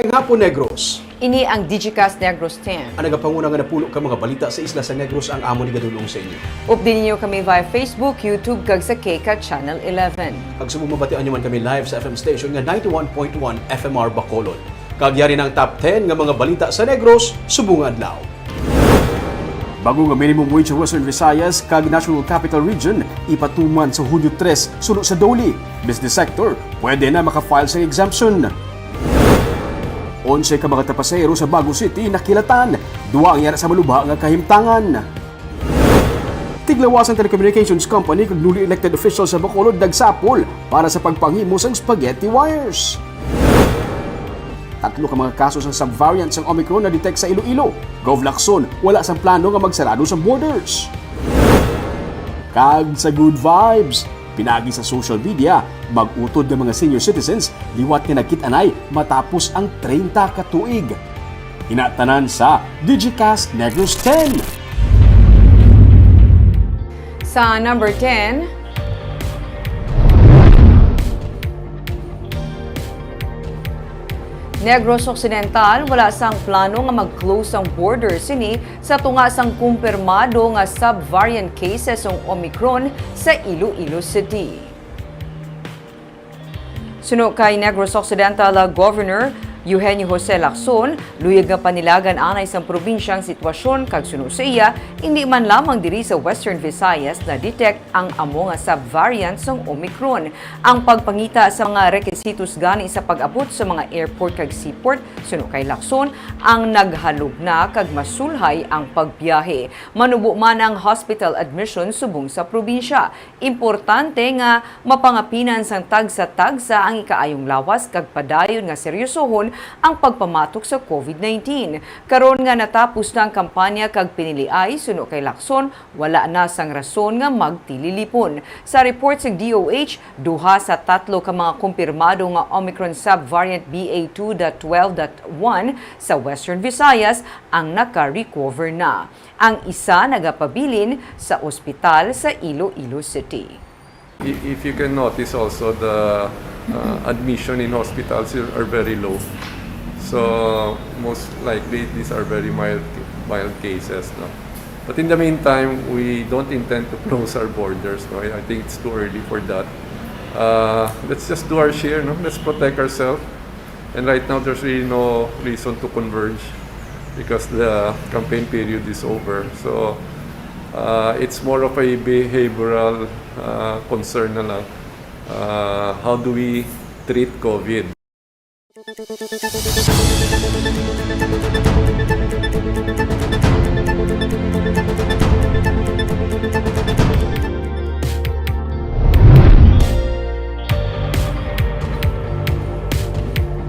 Maayong hapon, Negros. Ini ang Digicast Negros X. Ang nagapanguna nga napulo ka mga balita sa isla sa Negros ang amo ni gadulong sa inyo. Update niyo kami via Facebook, YouTube, kag sa KK Channel 11. Pag sumumabatian nyo man kami live sa FM station nga 91.1 FMR Bacolod. Kagyari ng top 10 nga mga balita sa Negros, subong adlaw. Bago nga minimum wage sa Western Visayas kag National Capital Region, ipatuman sa Hulyo 3 sulod sa Doli. Business sector, pwede na makafile sa exemption. 11 ka mga tapasero sa Bago City nakilatan. Duwa ang yara sa malubha nga kahimtangan. Tiglawas ang telecommunications company kag newly elected officials sa Bacolod nagsapol para sa pagpanghimo sang spaghetti wires. 3 ka mga kaso sa subvariant ng Omicron na detect sa Iloilo. Gov Lacson, wala sang plano nga magsarado sa borders. Kag sa good vibes, pinagi sa social media, mag-utod ng mga senior citizens liwat nga nagkit-anay matapos ang 30 ka tuig. Inatanan sa Digicast Negros X. Sa number 10, Negros Occidental, wala sang plano nga mag-close ang borders sini sa tunga sang kumpirmado nga subvariant cases ng Omicron sa Iloilo City. Suno kay Negros Occidental Governor Eugenio Jose Lacson, luyag nga panilagan anay sang probinsyang sitwasyon kag suno sa iya, hindi man lamang diri sa Western Visayas na detect ang amo nga subvariant ng Omicron. Ang pagpangita sa mga requisitos gani sa pag-abot sa mga airport kag seaport, suno kay Lacson, ang naghalog na kag masulhay ang pagbiyahe. Manubo man ang hospital admission subong sa probinsya. Importante nga mapangapinan sang tagsa-tagsa ang ikaayong lawas kag padayon nga seryosohon ang pagpamatok sa COVID-19. Karon nga natapos na ang kampanya kag piniliay, suno kay Lacson, wala na sang rason nga magtililipon. Sa report sa DOH, 2 sa 3 ka mga kumpirmado nga Omicron subvariant BA2.12.1 sa Western Visayas ang naka-recover na. Ang isa nagapabilin sa ospital sa Iloilo City. If you can notice also, the admission in hospitals are very low. So most likely these are very mild cases. No? But in the meantime, we don't intend to close our borders. No? I think it's too early for that. Let's just do our share. No? Let's protect ourselves. And right now, there's really no reason to converge because the campaign period is over. So it's more of a behavioral concern na lang. How do we treat COVID?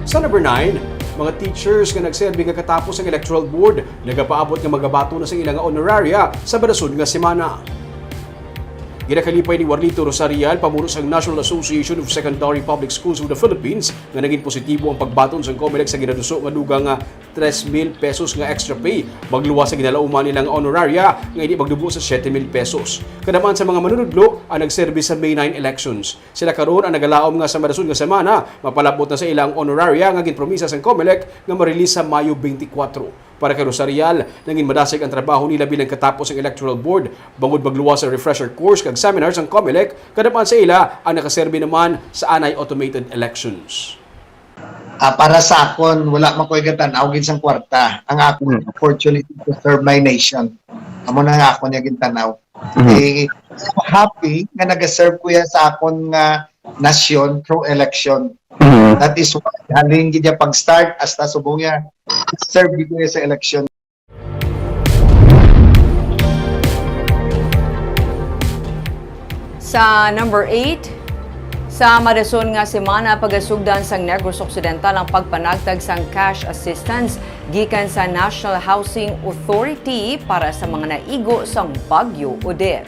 Sa number 9, mga teachers nga nagserbi nga katapos ang electoral board, nagapaabot nga magabato na sa ilang honoraria sa badason nga semana. Ginakalipay ni Warlito Rosarial, pamuno sa National Association of Secondary Public Schools of the Philippines, nga naging positibo ang pagbaton sa COMELEC sa ginaduso nga dugang nga 3,000 pesos nga extra pay. Magluwas sa ginalauman nilang honoraria nga hindi magdubo sa 7,000 pesos. Kadaman sa mga manunudlo ang nagserbi sa May 9 elections. Sila karon ang nagalaom nga sa madason nga semana, mapalabot na sa ilang honoraria nga ginpromisa sa COMELEC nga ma-release sa Mayo 24. Para kay Rosarial, nangin madasig ang trabaho nila bilang katapos ang electoral board. Bangod magluwas sa refresher course kag seminars ang COMELEC, kadapan sa ila ang nakaserbi naman sa anay automated elections. Para sa akon, wala man ko igatan awgin sang kwarta. Ang akon opportunity to serve my nation. Amo na nga ako niya gintanaw. So happy nga nag-serve ko yan sa akon nga nasyon through election. That is why halin gid pag-start hasta subong ya serve ko sa election. Sa number 8, sa madason nga semana pagasugdan sang Negros Occidental ang pagpanagtag sang cash assistance gikan sa National Housing Authority para sa mga naigo sang Bagyo Odette.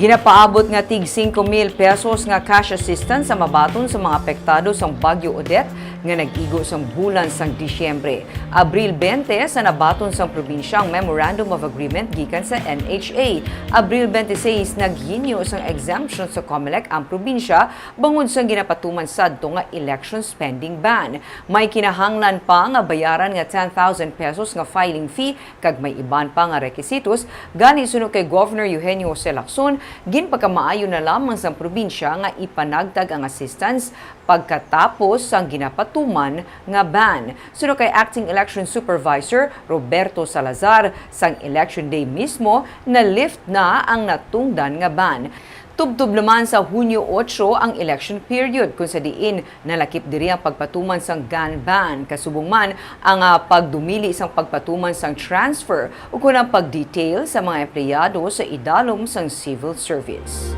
Ginapaabot nga tig 5,000 pesos nga cash assistance sa mabaton sa mga apektado sa Bagyo Odette nga nag-igo sang bulan sang Disyembre. Abril 20 sa nabaton sang probinsyang Memorandum of Agreement gikan sa NHA. Abril 26 naghinyo sang exemption sa COMELEC ang probinsya bangod sang ginapatuman sadto nga election spending ban. May kinahanglan pa nga bayaran nga 10,000 pesos nga filing fee kag may iban pa nga rekisitos gani sunod kay Governor Eugenio Lacson ginpagkamaayo na lamang sa probinsya nga ipanagtag ang assistance pagkatapos sang ginapatuman nga ban. Sunod kay Acting Election Supervisor Roberto Salazar sang election day mismo na lift na ang natungdan nga ban. Tubtub naman sa Hunyo 8 ang election period kung sa diin nalakip diri ang pagpatuman sang gun ban. Kasubong man ang pagdumili sang pagpatuman sang transfer o kung ang pagdetail sa mga empleyado sa idalom sang civil service.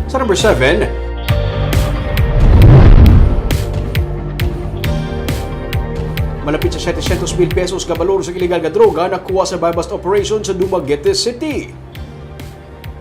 Sa number 7, malapit sa 700,000 pesos ka balor sa illegal nga droga nakuha sa buy-bust operation sa Dumaguete City.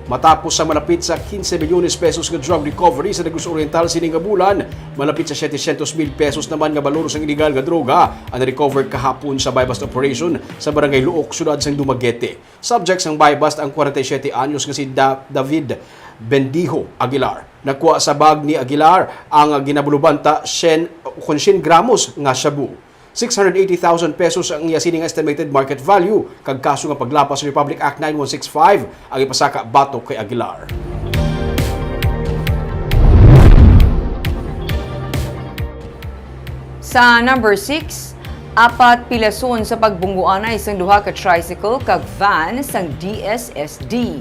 Matapos sa malapit sa 15 milyones pesos nga drug recovery sa Negros Oriental sining nga bulan, malapit sa 700,000 pesos naman nga balor sa illegal nga droga ang recovered kahapon sa buy-bust operation sa Barangay Luok, sudad sang Dumaguete. Subject sang buy-bust ang 47 anyos nga si David Bendijo Aguilar. Nakuha sa bag ni Aguilar ang ginabulubanta 100 gramos nga shabu. 680,000 pesos ang iya sining estimated market value kag kaso nga paglapas sa Republic Act 9165 ang ipasaka batok kay Aguilar. Sa number 6, apat pilason sa pagbungguanay sang duha ka tricycle kag van sang DSSD.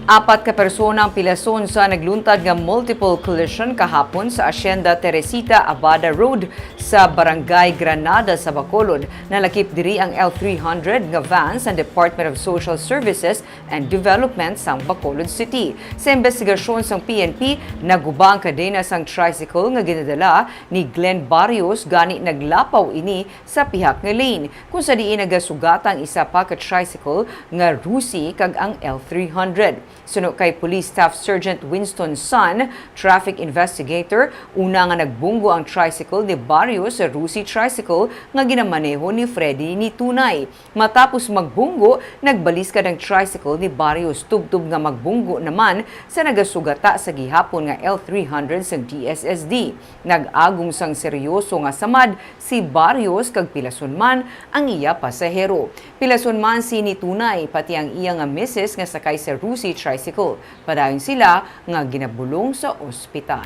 Apat ka persona ang pilason sa nagluntad nga multiple collision kahapon sa Hacienda Teresita Abada Road sa Barangay Granada sa Bacolod. Nalakip diri ang L300 nga van sa Department of Social Services and Development sang Bacolod City. Sa investigasyon sang PNP, naguba ang kadena sang tricycle nga ginadala ni Glenn Barrios gani naglapaw ini sa pihak nga lane. Kung sa diin nagasugatang isa pa ka tricycle nga Rusi kag ang L300. Sunod kay Police Staff Sergeant Winston Sun, traffic investigator, una nga nagbunggo ang tricycle ni Barrios sa Rusi tricycle nga ginamaneho ni Freddy ni Tunay. Matapos magbunggo, nagbaliskad ang tricycle ni Barrios tubtub nga magbunggo naman sa nagasugata sa gihapon nga L300 sa DSSD. Nag-agong sang seryoso nga samad si Barrios kag pilason man ang iya pasahero. Pilason man si ni Tunay pati ang iya nga misis nga sakay sa Rusi tricycle. Padayon sila nga ginabulong sa ospital.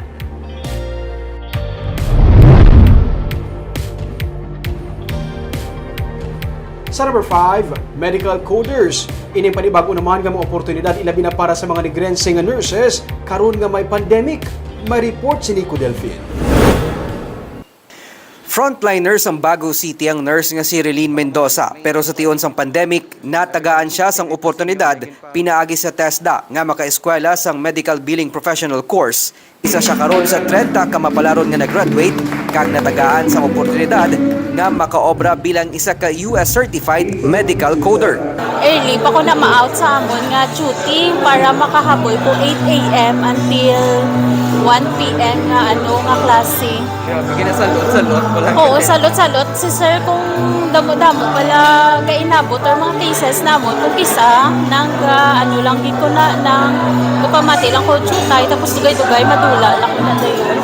Sa number 5, medical coders. Ining panibago naman nga mga oportunidad ilabi na para sa mga negrense nga nurses karon nga may pandemic. May report si Nico Delfin. Frontliners ang Baguio City ang nurse nga si Relene Mendoza, pero sa tiyon sang pandemic, natagaan siya sang oportunidad pinaagi sa TESDA nga makaeskwela sang Medical Billing Professional Course. Isa siya karon sa 30 ka mapalaron nga nag-graduate kag natagaan sang oportunidad nga makaobra bilang isa ka US certified medical coder. Early pa ko na ma-out sa amon nga duty para makahaboy ko 8 a.m. until 1 p.m. nga nga klase. Salot. Oo, salot. Si sir kung damo-damo pala kainabot or mga cases namon kung isa nang lang gid ko na nang upamati lang ko jutay tapos dugay-dugay madula lang ko na dayon.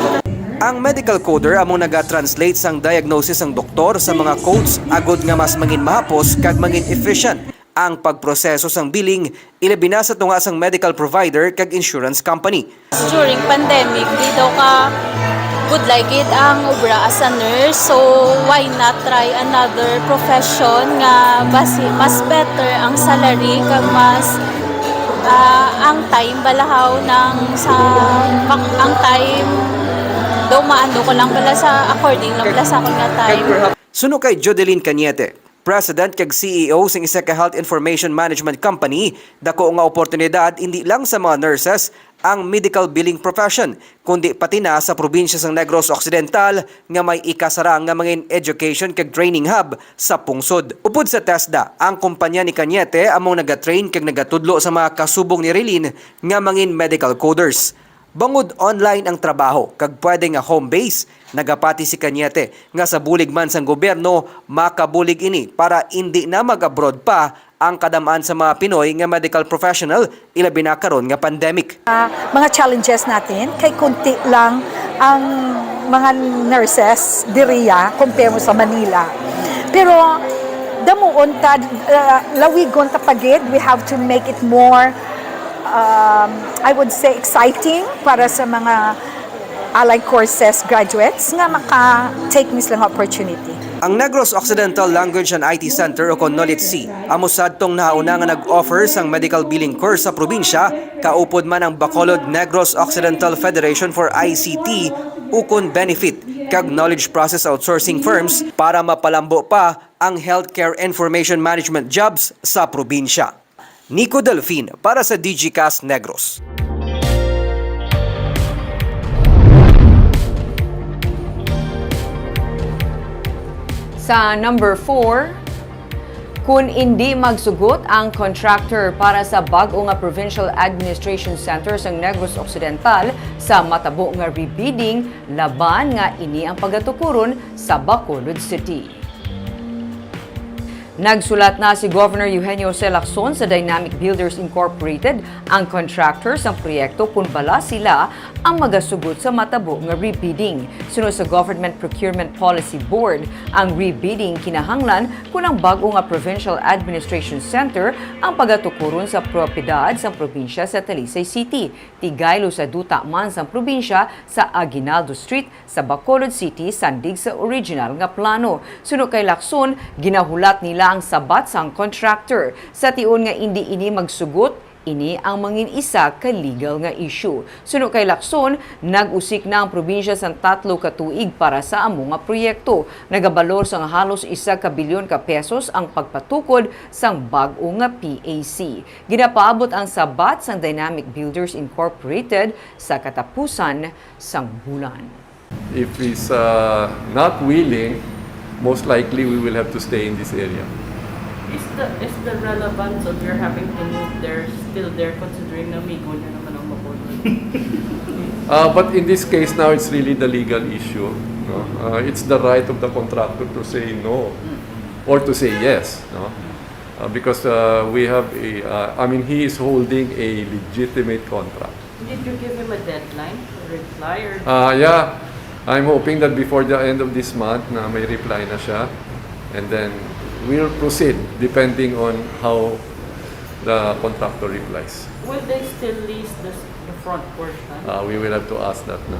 Ang medical coder among naga-translate sang diagnosis ng doktor sa mga codes agod nga mas mangin mahapos kag mangin efficient ang pagproseso sang billing ilabi na sa tunga sang medical provider kag insurance company. During pandemic, di daw ka good like it ang obra as a nurse, so why not try another profession nga mas better ang salary kag mas ang time balahaw ng ang time daw maando ko lang pala sa according lang pala sa akong nga time. Suno kay Jodeline Cañete, President kag CEO ng isa ka Health Information Management Company, dako nga oportunidad hindi lang sa mga nurses ang medical billing profession, kundi pati na sa probinsya ng Negros Occidental nga may ikasarang nga mga education kag training hub sa pungsod. Upod sa TESDA, ang kumpanya ni Cañete among nagatrain kag nagatudlo sa mga kasubong ni Relene nga mangin medical coders. Bangod online ang trabaho, kag pwede nga home base, nagapati si Cañete nga sa bulig man sang gobyerno, makabulig ini para hindi na mag-abroad pa ang kadamaan sa mga Pinoy nga medical professional ilabi na karon nga pandemic. Mga challenges natin, kay kunti lang ang mga nurses diriya compare mo sa Manila. Pero damuon ta, lawigon ta pagid, we have to make it more I would say exciting para sa mga allied courses graduates nga maka-take mis lang opportunity. Ang Negros Occidental Language and IT Center o Nolit C, amusad tong nauna nga nag-offer sang medical billing course sa probinsya, kaupod man ang Bacolod Negros Occidental Federation for ICT ukon benefit kag knowledge process outsourcing firms para mapalambo pa ang healthcare information management jobs sa probinsya. Nico Delfin para sa Digicast Negros. Sa number 4, kung hindi magsugot ang contractor para sa bag-o nga Provincial Administration Center sa Negros Occidental sa matabo nga rebidding, laban nga ini ang pagatukuron sa Bacolod City. Nagsulat na si Governor Eugenio Lacson sa Dynamic Builders Incorporated ang contractors ng proyekto kung bala sila ang magasugot sa matabo nga rebidding. Sunod sa Government Procurement Policy Board, ang rebidding kinahanglan kung ang bago nga Provincial Administration Center ang pagatukuron sa propiedad sa probinsya sa Talisay City, tigaylo sa duta man sa probinsya sa Aguinaldo Street sa Bacolod City, sandig sa original nga plano. Sunod kay Lacson, ginahulat nila ang sabat sang contractor. Sa tion nga hindi ini magsugot, ini ang mangin isa ka legal nga issue. Sunod kay Lacson, nag-usik na ang probinsya sa 3 ka tuig para sa amo nga proyekto. Nagabalor sa halos 1 ka bilyon ka pesos ang pagpatukod sang bag-o nga PAC. Ginapaabot ang sabat sang Dynamic Builders Incorporated sa katapusan sang bulan. If he's not willing, most likely we will have to stay in this area. Is the relevance of your having to move there still there considering na migo niya naman ang Bacolod? But in this case now, it's really the legal issue. No? It's the right of the contractor to say no or to say yes. No? Because we have he is holding a legitimate contract. Did you give him a deadline to reply or? Yeah, I'm hoping that before the end of this month na may reply na siya. And then we'll proceed depending on how the contractor replies. Will they still lease the front portion? We will have to ask that now.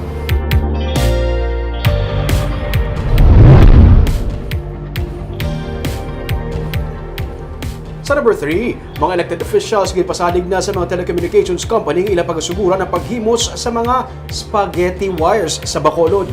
Sa number 3, mga elected officials gipasalig na sa mga telecommunications company ilang pagasuguran ng paghimos sa mga spaghetti wires sa Bacolod.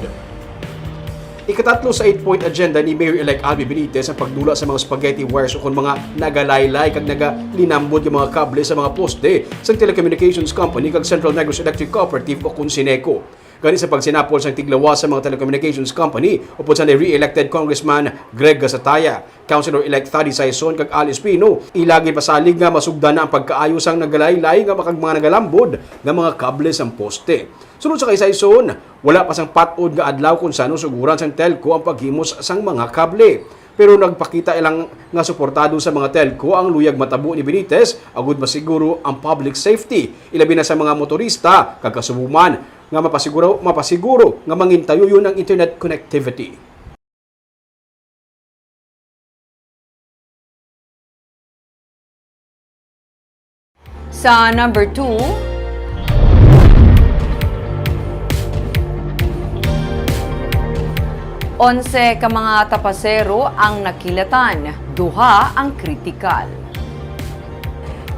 Ikatatlo sa 8-point agenda ni Mayor-elect Albi Benitez ang pagdula sa mga spaghetti wires o kung mga nagalaylay kag nagalinambod yung mga kable sa mga poste sa telecommunications company kag Central Negros Electric Cooperative o kung Sineco. Gani sa pagsinapol sa tiglawas sa mga telecommunications company upod sa re-elected Congressman Greg Gasataya, Councilor-elect Thady Saison kag Alice Pino, ilagi pasalig nga masugdan na ang pagkaayos ang nagalaylay nga makag mga nagalambod nga mga kable sa poste. Sunod sa kay Saison, wala pa sang patod nga adlaw kung sano suguran sang telco ang paghimos sang mga kable. Pero nagpakita ilang nga suportado sa mga telco ang luyag matabo ni Benitez agud masiguro ang public safety, ilabi na sa mga motorista kag kasubuman nga mapasiguro nga mangintayo yun ang internet connectivity. Sa number 2, onse ka mga tapasero ang nakilatan, duha ang kritikal.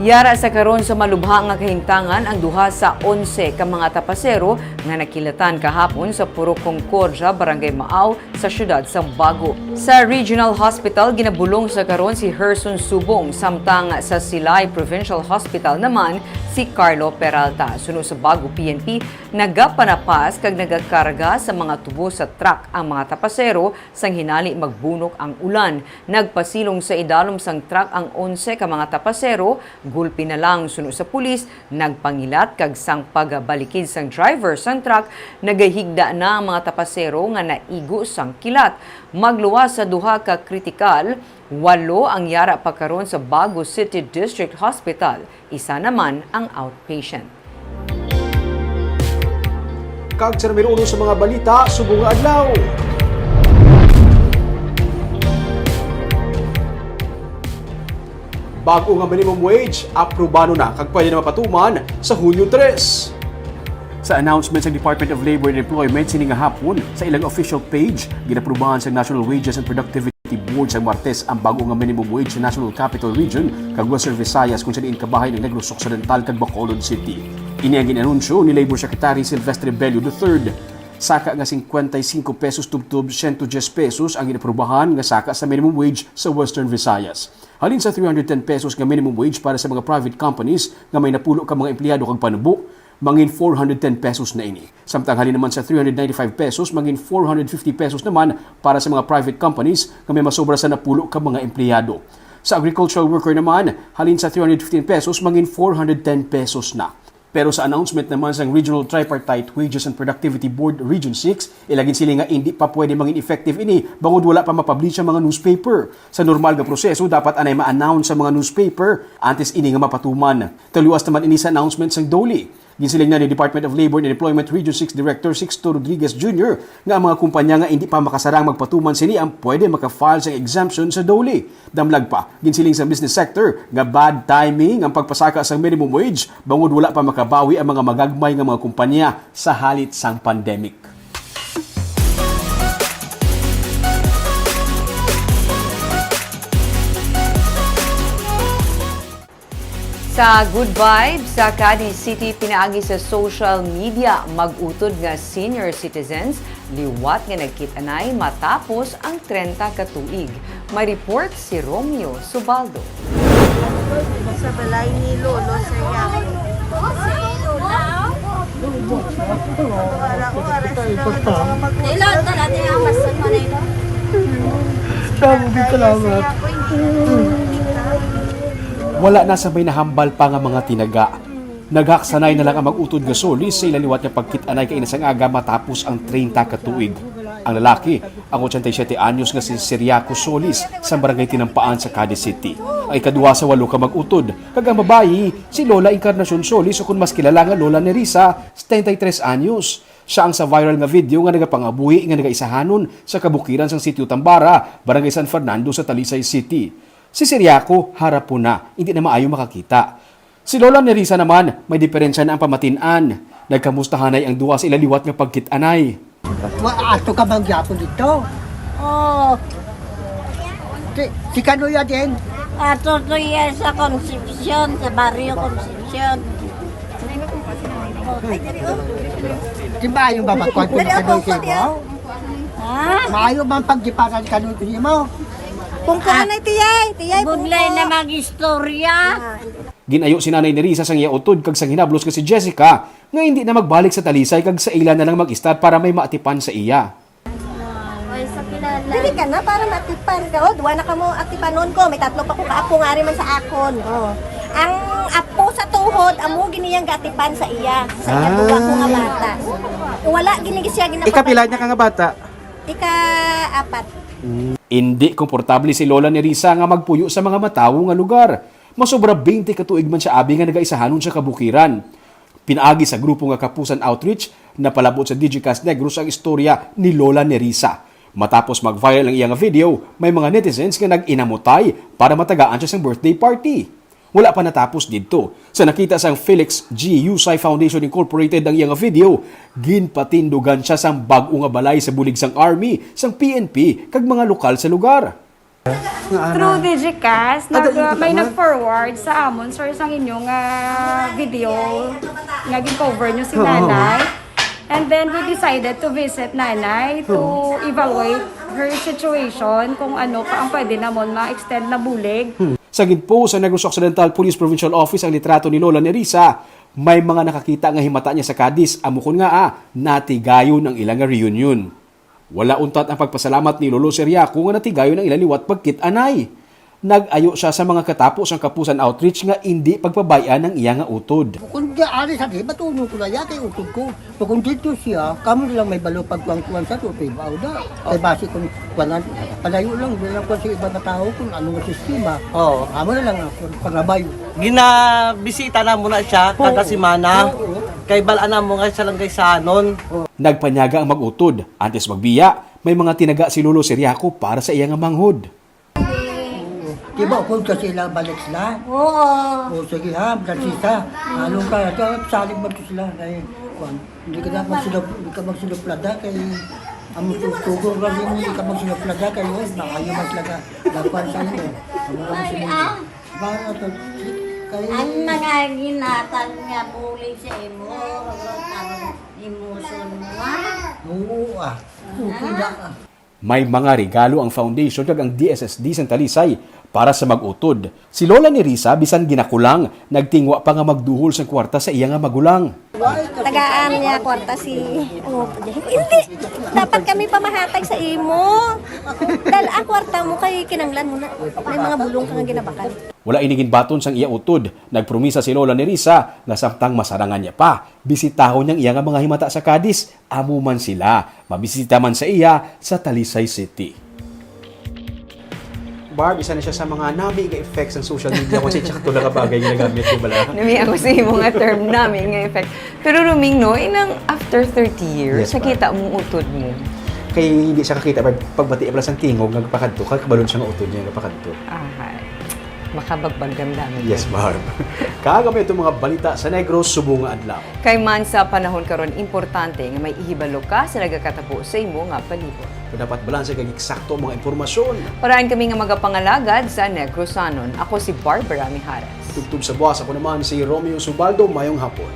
Yara sa karon sa malubha nga kahintangan ang duha sa 11 ka mga tapasero nga nakilatan kahapon sa Puro Concordia, Barangay Maaw sa siyudad sa Bago. Sa Regional Hospital, ginabulong sa karon si Herson Subong, samtang sa Silay Provincial Hospital naman si Carlo Peralta. Sunod sa Bago PNP, nagapanapas kag nagakarga sa mga tubo sa truck ang mga tapasero sang hinali magbunok ang ulan. Nagpasilong sa idalom sang truck ang 11 ka mga tapasero, gulpi na lang sunod sa pulis, nagpangilat kag sang pagabalikid sang driver sang truck, nagahigda na ang mga tapasero nga naigo sang kilat. Magluwas sa duha ka kritikal, 8 ang yara pa karon sa Bago City District Hospital, isa naman ang outpatient. Kag sa numero 1 sa mga balita, subong nga adlaw. Bago nga minimum wage, aprobado na kag pwede na mapatuman sa Hunyo 3. Sa announcement sa Department of Labor and Employment sining hapon sa ilang official page, ginaprubahan sa National Wages and Productivity Board sa Martes ang bago nga minimum wage sa National Capital Region kag Western Visayas kung saan kabahay ng Negros Occidental kag Bacolod City. Ini ang ginanunsyo ni Labor Secretary Silvestre Bello III. Saka nga 55 pesos tubtob 110 pesos ang ginaprubahan nga saka sa minimum wage sa Western Visayas. Halin sa 310 pesos nga minimum wage para sa mga private companies nga may napulo ka mga empleyado kag panubo, mangin 410 pesos na ini. Samtang halin naman sa 395 pesos, mangin 450 pesos naman para sa mga private companies nga may masobra sa napulo ka mga empleyado. Sa agricultural worker naman, halin sa 315 pesos, mangin 410 pesos na. Pero sa announcement naman sa Regional Tripartite Wages and Productivity Board Region 6, ilagin sila nga hindi pa pwede mangin effective ini bangod wala pa mapublish ang mga newspaper. Sa normal nga proseso, dapat anay ma-announce sa mga newspaper antes ini nga mapatuman. Taluas naman ini sa announcement sang DOLE. Ginsiling na ni Department of Labor and Employment Region 6 Director Sixto Rodriguez Jr. nga ang mga kumpanya nga hindi pa makasarang magpatuman sini ang pwede maka-file sa exemption sa DOLE. Damlag pa, ginsiling sa business sector nga bad timing ang pagpasaka sa minimum wage bangod wala pa makabawi ang mga magagmay nga mga kumpanya sa halit sang pandemic. Sa Good Vibes, sa Cadiz City, pinaagi sa social media mag-utod nga senior citizens, liwat nga nagkitanay matapos ang 30 ka tuig. May report si Romeo Subaldo. Sa balay ni Lolo saya. Ilan na natin ang masan mo na ito? Salamat. Wala na sabay na hambal pa nga mga tinaga. Naghaksanay na lang ang mag-utod nga solis sa ilaliwat nga pagkitanay kay inasang aga matapos ang 30 ka tuig. Ang lalaki, ang 87 anyos nga si Siriaco Solis sa barangay Tinampaan sa Cadiz City. Ang ikaduwa sa 8 ka mag-utod, kag ang babayi, si Lola Encarnacion Solis o kung mas kilala nga Lola Nerissa, 73 anyos. Siya ang sa viral nga video nga nagapangabuhi nga nagaisahanon sa kabukiran sang Sitio Tambara, barangay San Fernando sa Talisay City. Si Siriaco, harap po na, hindi na maayo makakita. Si Lola Nerissa naman, may diferensya na ang pamatinan. Nagkamustahanay ang duwa sa ilaliwat nga pagkitanay. Ato ka bang yapon dito? Oh. Si Kanuya din? Ato to yan sa Concepcion, sa Barrio Concepcion. Di ba yung babakwan ko na Kanuya mo? Ha? Maayo bang pagdiparan Kanuya mo? Kung kanay tiyay budlay na mag-istorya. Ginayo si Nanay Nerissa sang iautod kag sang hinablos ka si Jessica nga hindi na magbalik sa Talisay kag sa ila na lang mag-start para may maatipan sa iya. Ay, sa kilala. Dili ka na para matipan ka. O, duwa na ka mo atipanon ko. May 3 pa ko kaapo nga rin man sa akon. O. Ang apo sa tuhod, amo giniyang gatipan sa iya. Sa iya duwa ko nga bata. Wala ginigi siya ginapapal. Ikapila niya ka nga bata? Ika-4. Hindi komportable si Lola Nerissa nga magpuyo sa mga matawo nga lugar. Masobra 20 katuig man siya abi nga nagaisahanon sa kabukiran. Pinaagi sa grupo nga Kapusan Outreach na palabot sa Digicast Negros ang istorya ni Lola Nerissa. Matapos mag-viral ang iyang video, may mga netizens nga nag-inamutay para matagaan siya sa birthday party. Wala pa natapos dito. Sa nakita sang Felix G. Yusay Foundation Incorporated ang iyang video, ginpatindugan siya sang bag-o nga balay sa bulig sang Army, sang PNP, kag mga lokal sa lugar. Through Digicast, may nag-forward sa amon, sir, sang inyong video, nga gin-cover nyo si nanay. And then we decided to visit nanay to evaluate her situation kung ano pa ang pwede namon ma-extend na bulig. Sa gidpo sa Negros Occidental Police Provincial Office ang litrato ni Lola Nerissa, may mga nakakita nga himata niya sa Cadiz, amukon nga natigayon ang ilang reunion. Wala untat ang pagpasalamat ni Lolo Seriaco nga natigayon ang ilang liwat pagkit anay. Nag-ayo siya sa mga katapos ang Kapusan Outreach nga hindi pagpabayaan ng iya nga utod. Kung ari sa di, batulong ko na yan kay utod ko. So kung dito siya, kamo lang may balo pagkuang-kuang sa tutoy ba? Kay base kung kuwanan, palayo lang, di lang ko sa iba na tao kung anong sistema. Oo. Amo na lang ako, pagabay. Ginabisita na muna siya, kada simana. Kay balaan mo nga siya lang kay Sanon. Nagpanyaga ang mag-utod. Antes magbiya, may mga tinaga si Lolo Seriaco para sa iya nga manghod. Diba, kung ka sila balik sila? Oo. O sige ha, Francisca, halong ka, saling ba ito sila? Kaya, hindi ka magsinuplada, kaya ang tugong rin hindi ka magsinuplada, kaya nakayo mas laga, lakuan sa iyo. Ang mga ginatan nga bulig sa imo, imuson mo Oo pila ka. May mga regalo ang foundation kag ang DSSD sa Talisay para sa mag-utod. Si Lola Nerissa bisan ginakulang, nagtingwa pa nga magduhol sa kwarta sa iya nga magulang. Tagaan niya kwarta si hindi dapat kami pamahatag sa imo. Dahil ang kwarta mo kay kinanglan mo na. May mga bulong kang ginabakan. Wala inigin baton sang iya utod. Nagpromisa si Lola Nerissa nga samtang masarangan niya pa. Bisitahon niyang iya nga mga himata sa Cadiz, amo man sila. Mabisita man sa iya sa Talisay City. Barb, isa na siya sa mga nabi nga effects ng social media kasi tsaka ito lang bagay yung nagamit ko bala. Nami ako sa mga term namin nga effect. Pero Ruming, no, inang after 30 years, Yes, nakita mo utod mo. Kaya hindi siya kakita, pagbati pala sa tingog, nagpakadto, kabalon siya nga utod niya, nagpakadto. Makabagbag damdamin. Yes, Barb. Kagamay itong mga balita sa Negros Subunga Adlaw. Kay man sa panahon karon importante nga may ihibalo ka sa nagakatapo sa imo nga palibot. Dapat balanse kag eksakto ang mga impormasyon. Parahan kami nga magapangalagad sa Negrosanon. Ako si Barbara Mijares. Tugtog sa buwas, ako naman si Romeo Subaldo, mayong hapon.